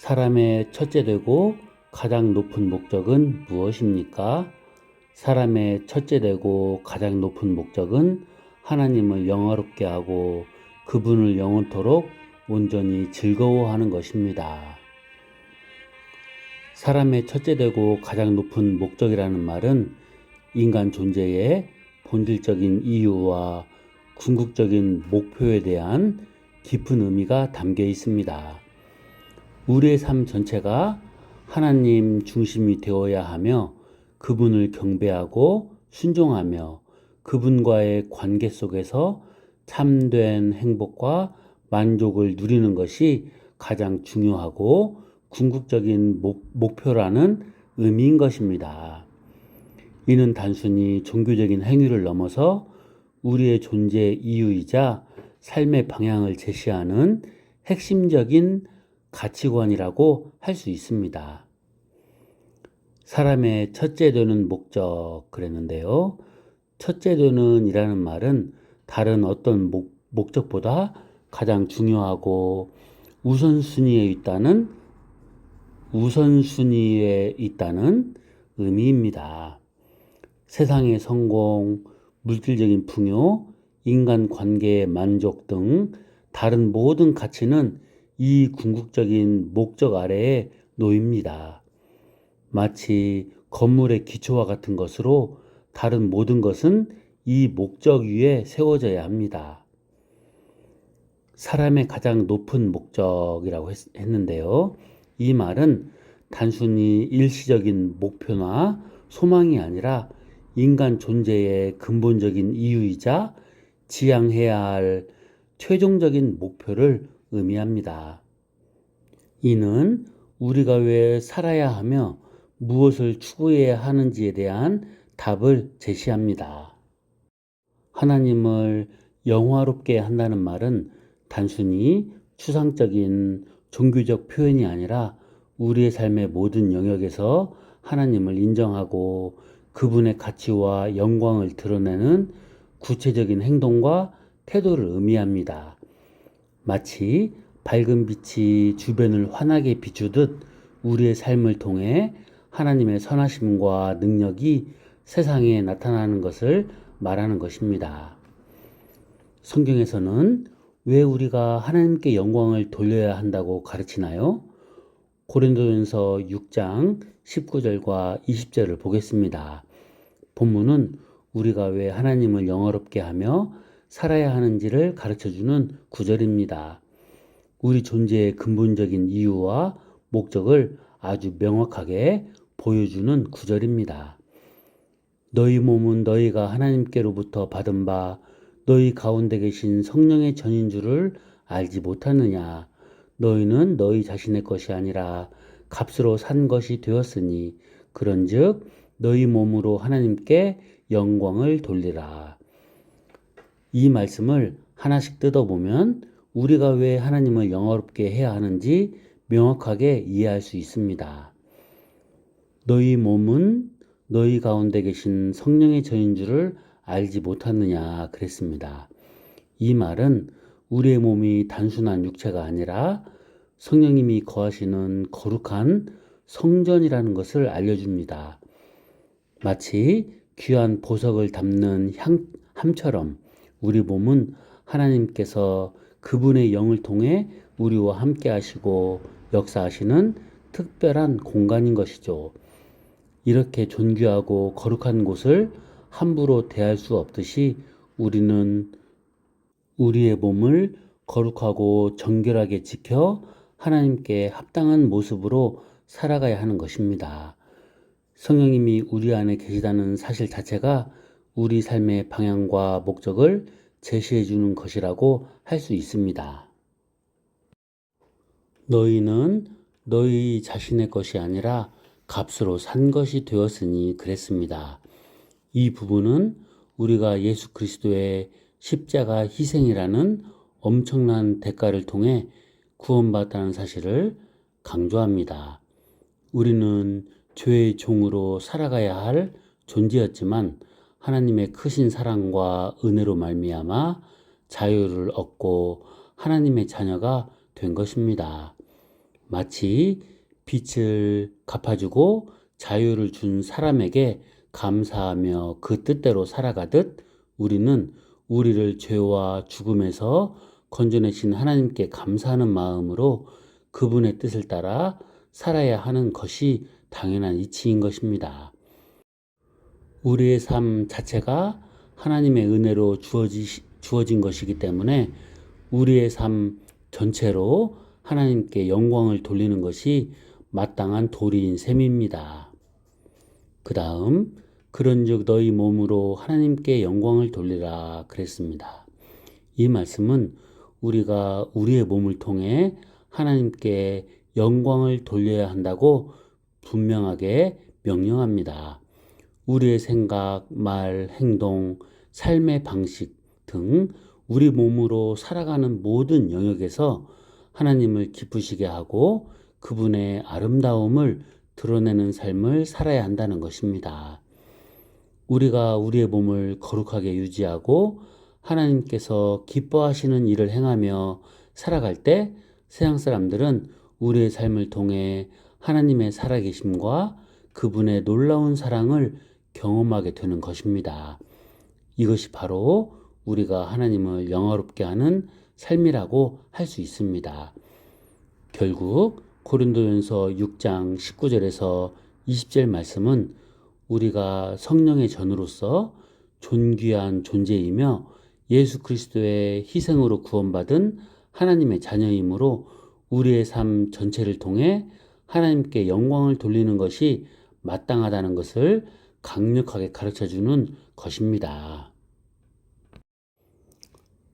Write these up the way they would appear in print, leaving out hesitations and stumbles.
사람의 첫째 되고 가장 높은 목적은 무엇입니까? 사람의 첫째 되고 가장 높은 목적은 하나님을 영화롭게 하고 그분을 영원토록 온전히 즐거워하는 것입니다. 사람의 첫째 되고 가장 높은 목적이라는 말은 인간 존재의 본질적인 이유와 궁극적인 목표에 대한 깊은 의미가 담겨 있습니다. 우리의 삶 전체가 하나님 중심이 되어야 하며 그분을 경배하고 순종하며 그분과의 관계 속에서 참된 행복과 만족을 누리는 것이 가장 중요하고 궁극적인 목표라는 의미인 것입니다. 이는 단순히 종교적인 행위를 넘어서 우리의 존재 이유이자 삶의 방향을 제시하는 핵심적인 가치관이라고 할 수 있습니다. 사람의 첫째 되는 목적 그랬는데요. 첫째 되는 이라는 말은 다른 어떤 목적보다 가장 중요하고 우선순위에 있다는 의미입니다. 세상의 성공, 물질적인 풍요, 인간 관계의 만족 등 다른 모든 가치는 이 궁극적인 목적 아래에 놓입니다. 마치 건물의 기초와 같은 것으로 다른 모든 것은 이 목적 위에 세워져야 합니다. 사람의 가장 높은 목적이라고 했는데요. 이 말은 단순히 일시적인 목표나 소망이 아니라 인간 존재의 근본적인 이유이자 지향해야 할 최종적인 목표를 의미합니다. 이는 우리가 왜 살아야 하며 무엇을 추구해야 하는지에 대한 답을 제시합니다. 하나님을 영화롭게 한다는 말은 단순히 추상적인 종교적 표현이 아니라 우리의 삶의 모든 영역에서 하나님을 인정하고 그분의 가치와 영광을 드러내는 구체적인 행동과 태도를 의미합니다. 마치 밝은 빛이 주변을 환하게 비추듯 우리의 삶을 통해 하나님의 선하심과 능력이 세상에 나타나는 것을 말하는 것입니다. 성경에서는 왜 우리가 하나님께 영광을 돌려야 한다고 가르치나요? 고린도전서 6장 19절과 20절을 보겠습니다. 본문은 우리가 왜 하나님을 영화롭게 하며 살아야 하는지를 가르쳐주는 구절입니다. 우리 존재의 근본적인 이유와 목적을 아주 명확하게 보여주는 구절입니다. 너희 몸은 너희가 하나님께로부터 받은 바 너희 가운데 계신 성령의 전인 줄을 알지 못하느냐. 너희는 너희 자신의 것이 아니라 값으로 산 것이 되었으니 그런즉 너희 몸으로 하나님께 영광을 돌리라. 이 말씀을 하나씩 뜯어보면 우리가 왜 하나님을 영화롭게 해야 하는지 명확하게 이해할 수 있습니다. 너희 몸은 너희 가운데 계신 성령의 전인 줄을 알지 못하느냐 그랬습니다. 이 말은 우리의 몸이 단순한 육체가 아니라 성령님이 거하시는 거룩한 성전이라는 것을 알려줍니다. 마치 귀한 보석을 담는 함처럼 우리 몸은 하나님께서 그분의 영을 통해 우리와 함께 하시고 역사하시는 특별한 공간인 것이죠. 이렇게 존귀하고 거룩한 곳을 함부로 대할 수 없듯이 우리는 우리의 몸을 거룩하고 정결하게 지켜 하나님께 합당한 모습으로 살아가야 하는 것입니다. 성령님이 우리 안에 계시다는 사실 자체가 우리 삶의 방향과 목적을 제시해 주는 것이라고 할 수 있습니다. 너희는 너희 자신의 것이 아니라 값으로 산 것이 되었으니 그랬습니다. 이 부분은 우리가 예수 그리스도의 십자가 희생이라는 엄청난 대가를 통해 구원받았다는 사실을 강조합니다. 우리는 죄의 종으로 살아가야 할 존재였지만 하나님의 크신 사랑과 은혜로 말미암아 자유를 얻고 하나님의 자녀가 된 것입니다. 마치 빚을 갚아주고 자유를 준 사람에게 감사하며 그 뜻대로 살아가듯 우리는 우리를 죄와 죽음에서 건져내신 하나님께 감사하는 마음으로 그분의 뜻을 따라 살아야 하는 것이 당연한 이치인 것입니다. 우리의 삶 자체가 하나님의 은혜로 주어진 것이기 때문에 우리의 삶 전체로 하나님께 영광을 돌리는 것이 마땅한 도리인 셈입니다. 그 다음 그런즉 너희 몸으로 하나님께 영광을 돌리라 그랬습니다. 이 말씀은 우리가 우리의 몸을 통해 하나님께 영광을 돌려야 한다고 분명하게 명령합니다. 우리의 생각, 말, 행동, 삶의 방식 등 우리 몸으로 살아가는 모든 영역에서 하나님을 기쁘시게 하고 그분의 아름다움을 드러내는 삶을 살아야 한다는 것입니다. 우리가 우리의 몸을 거룩하게 유지하고 하나님께서 기뻐하시는 일을 행하며 살아갈 때 세상 사람들은 우리의 삶을 통해 하나님의 살아계심과 그분의 놀라운 사랑을 경험하게 되는 것입니다. 이것이 바로 우리가 하나님을 영화롭게 하는 삶이라고 할 수 있습니다. 결국 고린도전서 6장 19절에서 20절 말씀은 우리가 성령의 전으로서 존귀한 존재이며 예수 그리스도의 희생으로 구원받은 하나님의 자녀이므로 우리의 삶 전체를 통해 하나님께 영광을 돌리는 것이 마땅하다는 것을 강력하게 가르쳐주는 것입니다.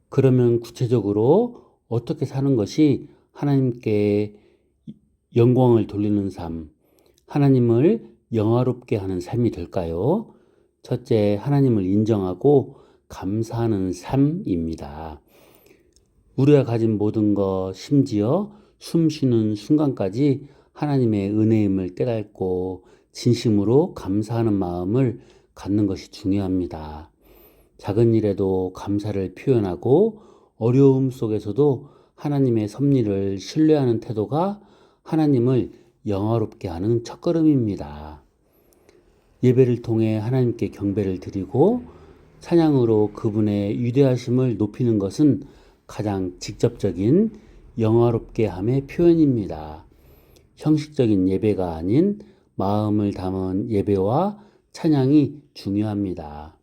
그러면 구체적으로 어떻게 사는 것이 하나님께 영광을 돌리는 삶, 하나님을 영화롭게 하는 삶이 될까요? 첫째, 하나님을 인정하고 감사하는 삶입니다. 우리가 가진 모든 것, 심지어 숨 쉬는 순간까지 하나님의 은혜임을 깨닫고 진심으로 감사하는 마음을 갖는 것이 중요합니다. 작은 일에도 감사를 표현하고 어려움 속에서도 하나님의 섭리를 신뢰하는 태도가 하나님을 영화롭게 하는 첫걸음입니다. 예배를 통해 하나님께 경배를 드리고 찬양으로 그분의 위대하심을 높이는 것은 가장 직접적인 영화롭게 함의 표현입니다. 형식적인 예배가 아닌 마음을 담은 예배와 찬양이 중요합니다.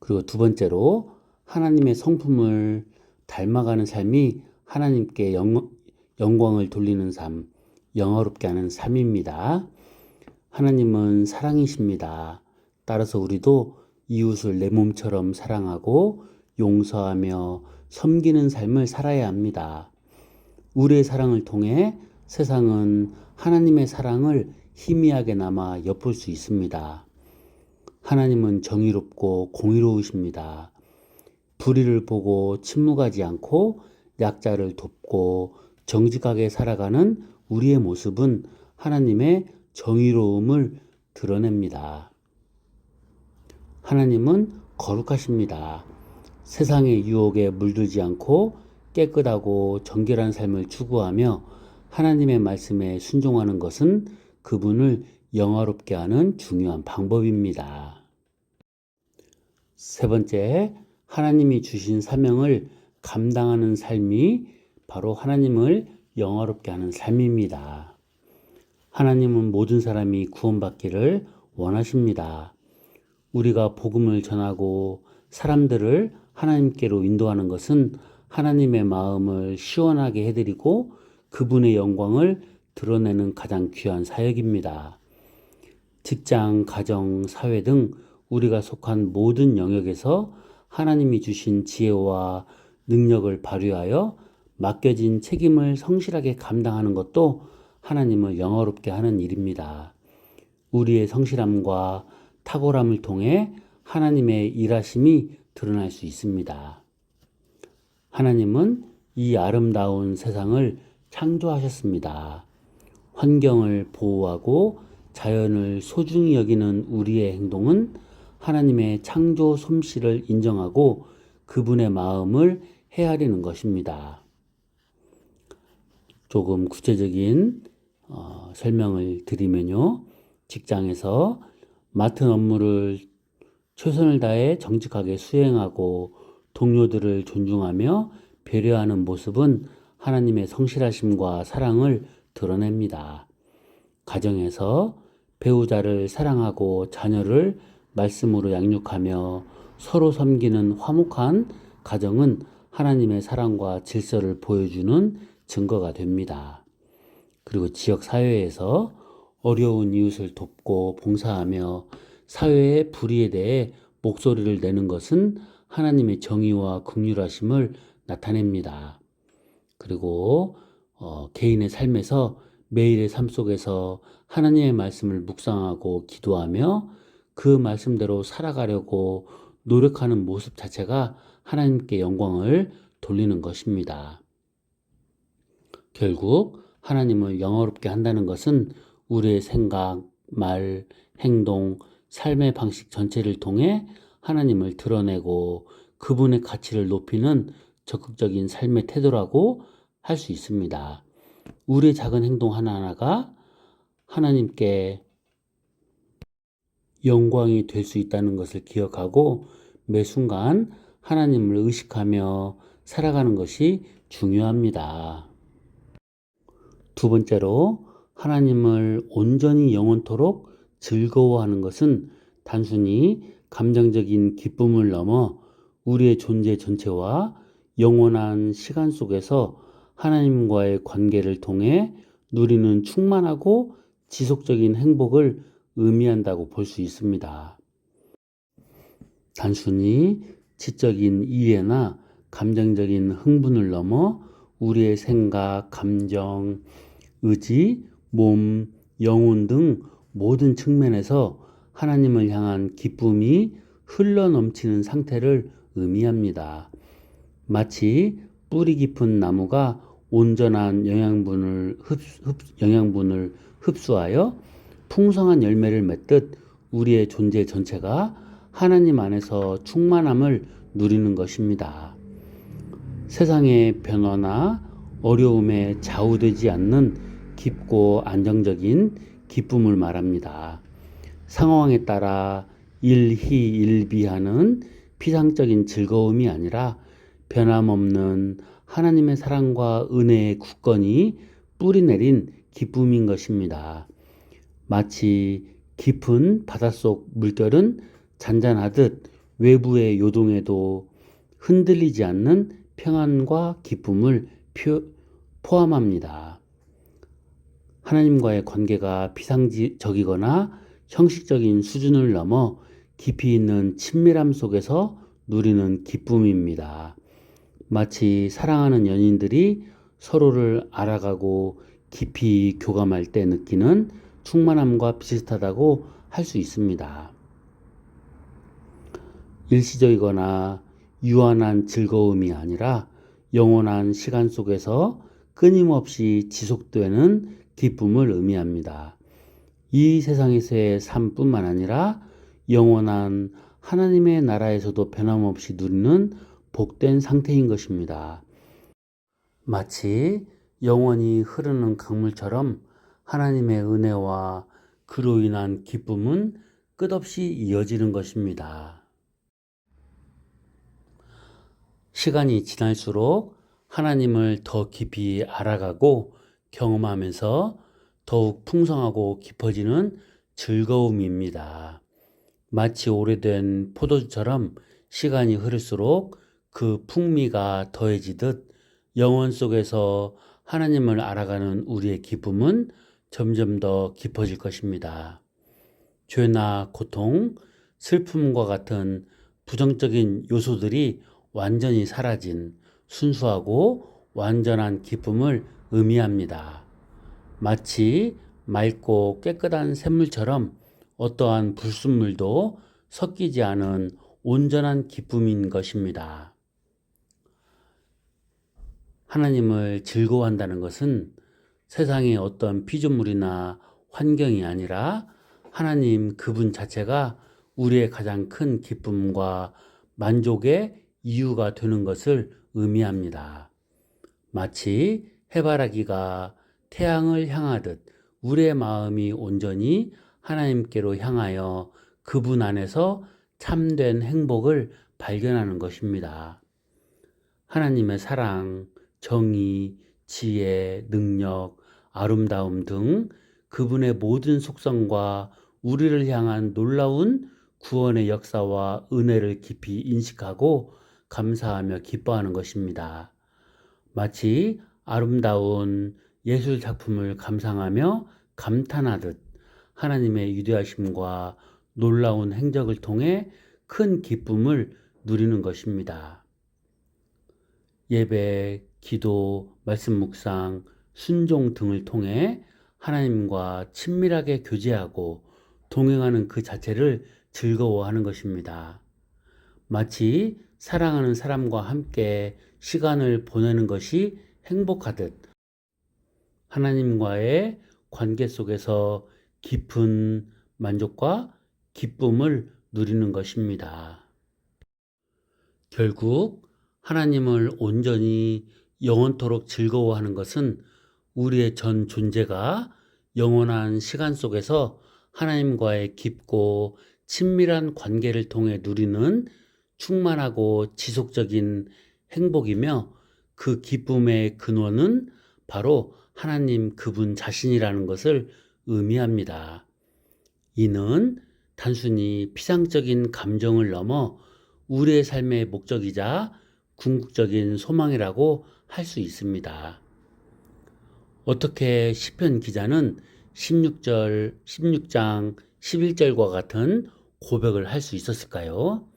그리고 두 번째로 하나님의 성품을 닮아가는 삶이 하나님께 영광을 돌리는 삶, 영화롭게 하는 삶입니다. 하나님은 사랑이십니다. 따라서 우리도 이웃을 내 몸처럼 사랑하고 용서하며 섬기는 삶을 살아야 합니다. 우리의 사랑을 통해 세상은 하나님의 사랑을 희미하게나마 엿볼 수 있습니다. 하나님은 정의롭고 공의로우십니다. 불의를 보고 침묵하지 않고 약자를 돕고 정직하게 살아가는 우리의 모습은 하나님의 정의로움을 드러냅니다. 하나님은 거룩하십니다. 세상의 유혹에 물들지 않고 깨끗하고 정결한 삶을 추구하며 하나님의 말씀에 순종하는 것은 그분을 영화롭게 하는 중요한 방법입니다. 세 번째, 하나님이 주신 사명을 감당하는 삶이 바로 하나님을 영화롭게 하는 삶입니다. 하나님은 모든 사람이 구원받기를 원하십니다. 우리가 복음을 전하고 사람들을 하나님께로 인도하는 것은 하나님의 마음을 시원하게 해드리고 그분의 영광을 드러내는 가장 귀한 사역입니다. 직장, 가정, 사회 등 우리가 속한 모든 영역에서 하나님이 주신 지혜와 능력을 발휘하여 맡겨진 책임을 성실하게 감당하는 것도 하나님을 영화롭게 하는 일입니다. 우리의 성실함과 탁월함을 통해 하나님의 일하심이 드러날 수 있습니다. 하나님은 이 아름다운 세상을 창조하셨습니다. 환경을 보호하고 자연을 소중히 여기는 우리의 행동은 하나님의 창조 솜씨를 인정하고 그분의 마음을 헤아리는 것입니다. 조금 구체적인 설명을 드리면요. 직장에서 맡은 업무를 최선을 다해 정직하게 수행하고 동료들을 존중하며 배려하는 모습은 하나님의 성실하심과 사랑을 드러냅니다. 가정에서 배우자를 사랑하고 자녀를 말씀으로 양육하며 서로 섬기는 화목한 가정은 하나님의 사랑과 질서를 보여주는 증거가 됩니다. 그리고 지역 사회에서 어려운 이웃을 돕고 봉사하며 사회의 불의에 대해 목소리를 내는 것은 하나님의 정의와 긍휼하심을 나타냅니다. 그리고 개인의 삶에서 매일의 삶 속에서 하나님의 말씀을 묵상하고 기도하며 그 말씀대로 살아가려고 노력하는 모습 자체가 하나님께 영광을 돌리는 것입니다. 결국 하나님을 영화롭게 한다는 것은 우리의 생각, 말, 행동, 삶의 방식 전체를 통해 하나님을 드러내고 그분의 가치를 높이는 적극적인 삶의 태도라고 할 수 있습니다. 우리의 작은 행동 하나하나가 하나님께 영광이 될 수 있다는 것을 기억하고 매 순간 하나님을 의식하며 살아가는 것이 중요합니다. 두 번째로 하나님을 온전히 영원토록 즐거워하는 것은 단순히 감정적인 기쁨을 넘어 우리의 존재 전체와 영원한 시간 속에서 하나님과의 관계를 통해 누리는 충만하고 지속적인 행복을 의미한다고 볼 수 있습니다. 단순히 지적인 이해나 감정적인 흥분을 넘어 우리의 생각, 감정, 의지, 몸, 영혼 등 모든 측면에서 하나님을 향한 기쁨이 흘러넘치는 상태를 의미합니다. 마치 뿌리 깊은 나무가 온전한 영양분을 흡수하여 풍성한 열매를 맺듯 우리의 존재 전체가 하나님 안에서 충만함을 누리는 것입니다. 세상의 변화나 어려움에 좌우되지 않는 깊고 안정적인 기쁨을 말합니다. 상황에 따라 일희일비하는 피상적인 즐거움이 아니라 변함없는 하나님의 사랑과 은혜의 굳건히 뿌리내린 기쁨인 것입니다. 마치 깊은 바닷속 물결은 잔잔하듯 외부의 요동에도 흔들리지 않는 평안과 기쁨을 포함합니다. 하나님과의 관계가 피상적이거나 형식적인 수준을 넘어 깊이 있는 친밀함 속에서 누리는 기쁨입니다. 마치 사랑하는 연인들이 서로를 알아가고 깊이 교감할 때 느끼는 충만함과 비슷하다고 할 수 있습니다. 일시적이거나 유한한 즐거움이 아니라 영원한 시간 속에서 끊임없이 지속되는 기쁨을 의미합니다. 이 세상에서의 삶뿐만 아니라 영원한 하나님의 나라에서도 변함없이 누리는 복된 상태인 것입니다. 마치 영원히 흐르는 강물처럼 하나님의 은혜와 그로 인한 기쁨은 끝없이 이어지는 것입니다. 시간이 지날수록 하나님을 더 깊이 알아가고 경험하면서 더욱 풍성하고 깊어지는 즐거움입니다. 마치 오래된 포도주처럼 시간이 흐를수록 그 풍미가 더해지듯 영혼 속에서 하나님을 알아가는 우리의 기쁨은 점점 더 깊어질 것입니다. 죄나 고통, 슬픔과 같은 부정적인 요소들이 완전히 사라진 순수하고 완전한 기쁨을 의미합니다. 마치 맑고 깨끗한 샘물처럼 어떠한 불순물도 섞이지 않은 온전한 기쁨인 것입니다. 하나님을 즐거워한다는 것은 세상의 어떤 피조물이나 환경이 아니라 하나님 그분 자체가 우리의 가장 큰 기쁨과 만족의 이유가 되는 것을 의미합니다. 마치 해바라기가 태양을 향하듯 우리의 마음이 온전히 하나님께로 향하여 그분 안에서 참된 행복을 발견하는 것입니다. 하나님의 사랑, 정의, 지혜, 능력, 아름다움 등 그분의 모든 속성과 우리를 향한 놀라운 구원의 역사와 은혜를 깊이 인식하고 감사하며 기뻐하는 것입니다. 마치 아름다운 예술 작품을 감상하며 감탄하듯 하나님의 위대하심과 놀라운 행적을 통해 큰 기쁨을 누리는 것입니다. 예배, 기도, 말씀 묵상, 순종 등을 통해 하나님과 친밀하게 교제하고 동행하는 그 자체를 즐거워하는 것입니다. 마치 사랑하는 사람과 함께 시간을 보내는 것이 행복하듯 하나님과의 관계 속에서 깊은 만족과 기쁨을 누리는 것입니다. 결국 하나님을 온전히 영원토록 즐거워하는 것은 우리의 전 존재가 영원한 시간 속에서 하나님과의 깊고 친밀한 관계를 통해 누리는 충만하고 지속적인 행복이며 그 기쁨의 근원은 바로 하나님 그분 자신이라는 것을 의미합니다. 이는 단순히 피상적인 감정을 넘어 우리의 삶의 목적이자 궁극적인 소망이라고 할 수 있습니다. 어떻게 시편 기자는 16장 11절과 같은 고백을 할 수 있었을까요?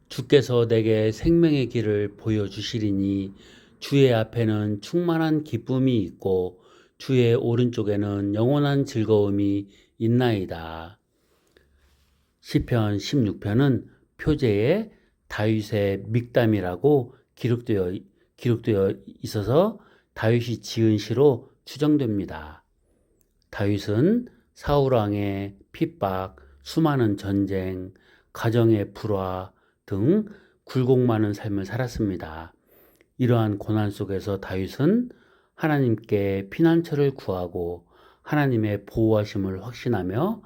주께서 내게 생명의 길을 보여주시리니 주의 앞에는 충만한 기쁨이 있고 주의 오른쪽에는 영원한 즐거움이 있나이다. 시편 16편은 표제에 다윗의 믹담이라고 기록되어 있어서 다윗이 지은 시로 추정됩니다. 다윗은 사울왕의 핍박, 수많은 전쟁, 가정의 불화 등 굴곡 많은 삶을 살았습니다. 이러한 고난 속에서 다윗은 하나님께 피난처를 구하고 하나님의 보호하심을 확신하며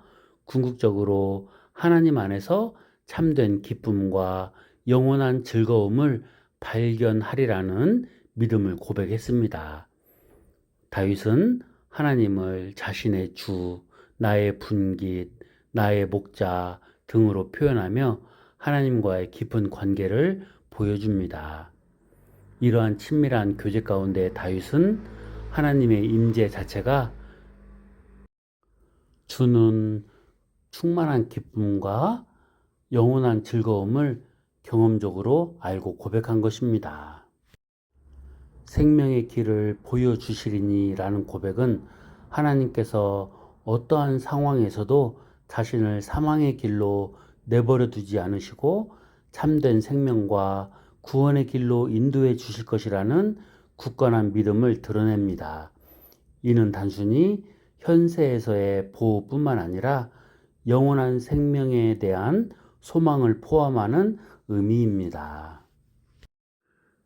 궁극적으로 하나님 안에서 참된 기쁨과 영원한 즐거움을 발견하리라는 믿음을 고백했습니다. 다윗은 하나님을 자신의 주, 나의 분깃, 나의 목자 등으로 표현하며 하나님과의 깊은 관계를 보여줍니다. 이러한 친밀한 교제 가운데 다윗은 하나님의 임재 자체가 주는 충만한 기쁨과 영원한 즐거움을 경험적으로 알고 고백한 것입니다. 생명의 길을 보여주시리니 라는 고백은 하나님께서 어떠한 상황에서도 자신을 사망의 길로 내버려 두지 않으시고 참된 생명과 구원의 길로 인도해 주실 것이라는 굳건한 믿음을 드러냅니다. 이는 단순히 현세에서의 보호뿐만 아니라 영원한 생명에 대한 소망을 포함하는 의미입니다.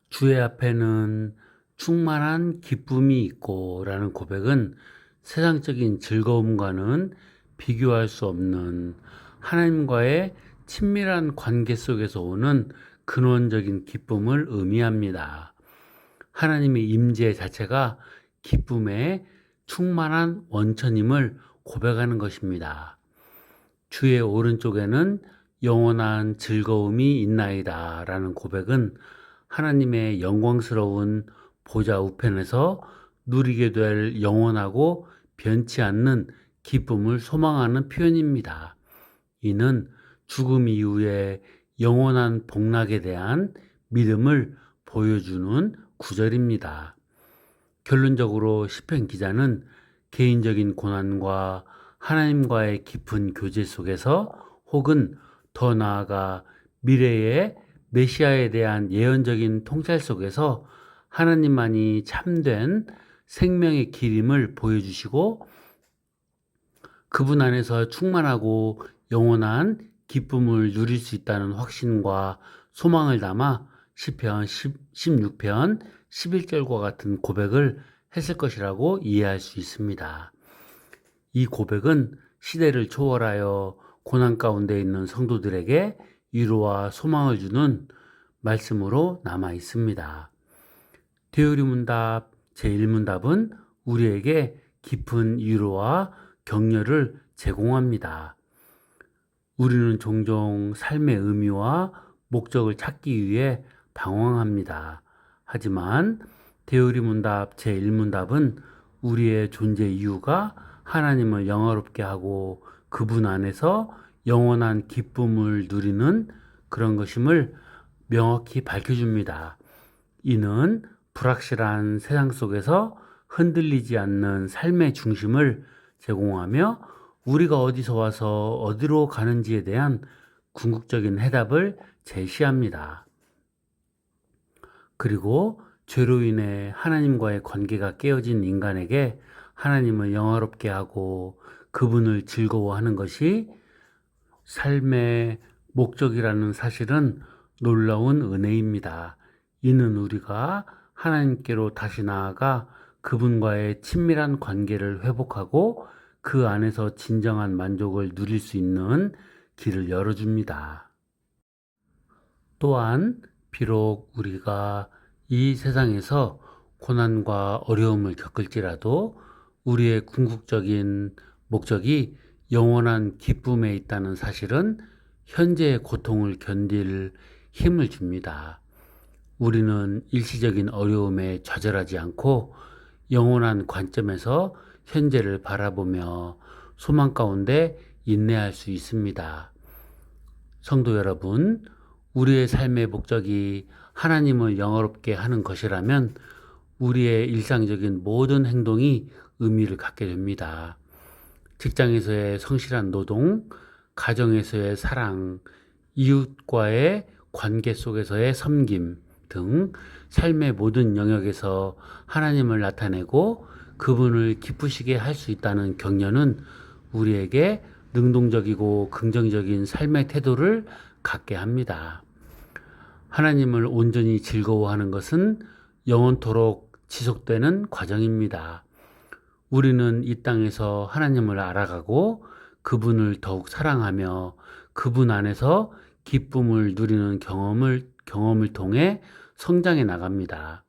주의 앞에는 충만한 기쁨이 있고 라는 고백은 세상적인 즐거움과는 비교할 수 없는 하나님과의 친밀한 관계 속에서 오는 근원적인 기쁨을 의미합니다. 하나님의 임재 자체가 기쁨의 충만한 원천임을 고백하는 것입니다. 주의 오른쪽에는 영원한 즐거움이 있나이다 라는 고백은 하나님의 영광스러운 보좌 우편에서 누리게 될 영원하고 변치 않는 기쁨을 소망하는 표현입니다. 이는 죽음 이후에 영원한 복락에 대한 믿음을 보여주는 구절입니다. 결론적으로 시편 기자는 개인적인 고난과 하나님과의 깊은 교제 속에서 혹은 더 나아가 미래의 메시아에 대한 예언적인 통찰 속에서 하나님만이 참된 생명의 길임을 보여주시고 그분 안에서 충만하고 영원한 기쁨을 누릴 수 있다는 확신과 소망을 담아 시편 16편 11절과 같은 고백을 했을 것이라고 이해할 수 있습니다. 이 고백은 시대를 초월하여 고난 가운데 있는 성도들에게 위로와 소망을 주는 말씀으로 남아 있습니다. 되어리문답 제1문답은 우리에게 깊은 위로와 격려를 제공합니다. 우리는 종종 삶의 의미와 목적을 찾기 위해 방황합니다. 하지만 되어리문답 제1문답은 우리의 존재 이유가 하나님을 영화롭게 하고 그분 안에서 영원한 기쁨을 누리는 그런 것임을 명확히 밝혀줍니다. 이는 불확실한 세상 속에서 흔들리지 않는 삶의 중심을 제공하며 우리가 어디서 와서 어디로 가는지에 대한 궁극적인 해답을 제시합니다. 그리고 죄로 인해 하나님과의 관계가 깨어진 인간에게 하나님을 영화롭게 하고 그분을 즐거워하는 것이 삶의 목적이라는 사실은 놀라운 은혜입니다. 이는 우리가 하나님께로 다시 나아가 그분과의 친밀한 관계를 회복하고 그 안에서 진정한 만족을 누릴 수 있는 길을 열어줍니다. 또한 비록 우리가 이 세상에서 고난과 어려움을 겪을지라도 우리의 궁극적인 목적이 영원한 기쁨에 있다는 사실은 현재의 고통을 견딜 힘을 줍니다. 우리는 일시적인 어려움에 좌절하지 않고 영원한 관점에서 현재를 바라보며 소망 가운데 인내할 수 있습니다. 성도 여러분, 우리의 삶의 목적이 하나님을 영화롭게 하는 것이라면 우리의 일상적인 모든 행동이 의미를 갖게 됩니다. 직장에서의 성실한 노동, 가정에서의 사랑, 이웃과의 관계 속에서의 섬김 등 삶의 모든 영역에서 하나님을 나타내고 그분을 기쁘시게 할 수 있다는 격려는 우리에게 능동적이고 긍정적인 삶의 태도를 갖게 합니다. 하나님을 온전히 즐거워하는 것은 영원토록 지속되는 과정입니다. 우리는 이 땅에서 하나님을 알아가고 그분을 더욱 사랑하며 그분 안에서 기쁨을 누리는 경험을 통해 성장해 나갑니다.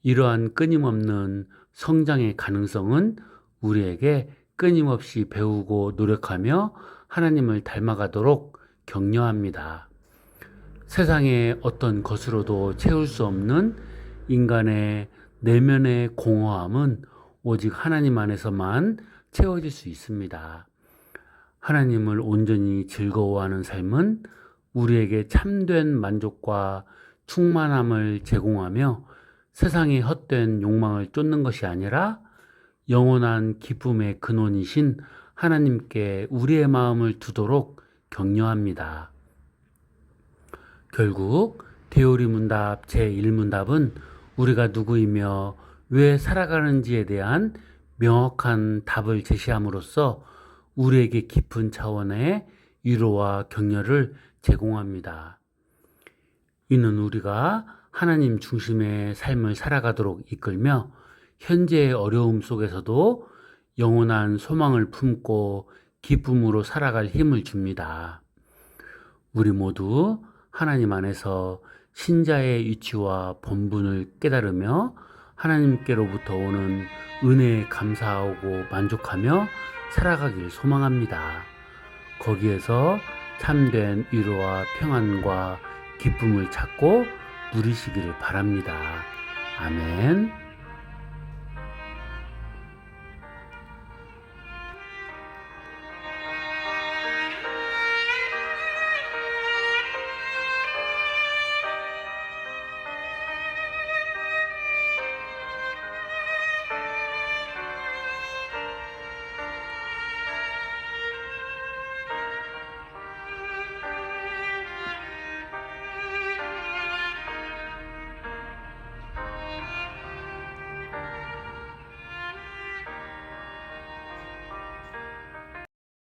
이러한 끊임없는 성장의 가능성은 우리에게 끊임없이 배우고 노력하며 하나님을 닮아가도록 격려합니다. 세상의 어떤 것으로도 채울 수 없는 인간의 내면의 공허함은 오직 하나님 안에서만 채워질 수 있습니다. 하나님을 온전히 즐거워하는 삶은 우리에게 참된 만족과 충만함을 제공하며 세상의 헛된 욕망을 쫓는 것이 아니라 영원한 기쁨의 근원이신 하나님께 우리의 마음을 두도록 격려합니다. 결국 되어리문답 제1문답은 우리가 누구이며 왜 살아가는지에 대한 명확한 답을 제시함으로써 우리에게 깊은 차원의 위로와 격려를 제공합니다. 이는 우리가 하나님 중심의 삶을 살아가도록 이끌며 현재의 어려움 속에서도 영원한 소망을 품고 기쁨으로 살아갈 힘을 줍니다. 우리 모두 하나님 안에서 신자의 위치와 본분을 깨달으며 하나님께로부터 오는 은혜에 감사하고 만족하며 살아가길 소망합니다. 거기에서 참된 위로와 평안과 기쁨을 찾고 누리시기를 바랍니다. 아멘.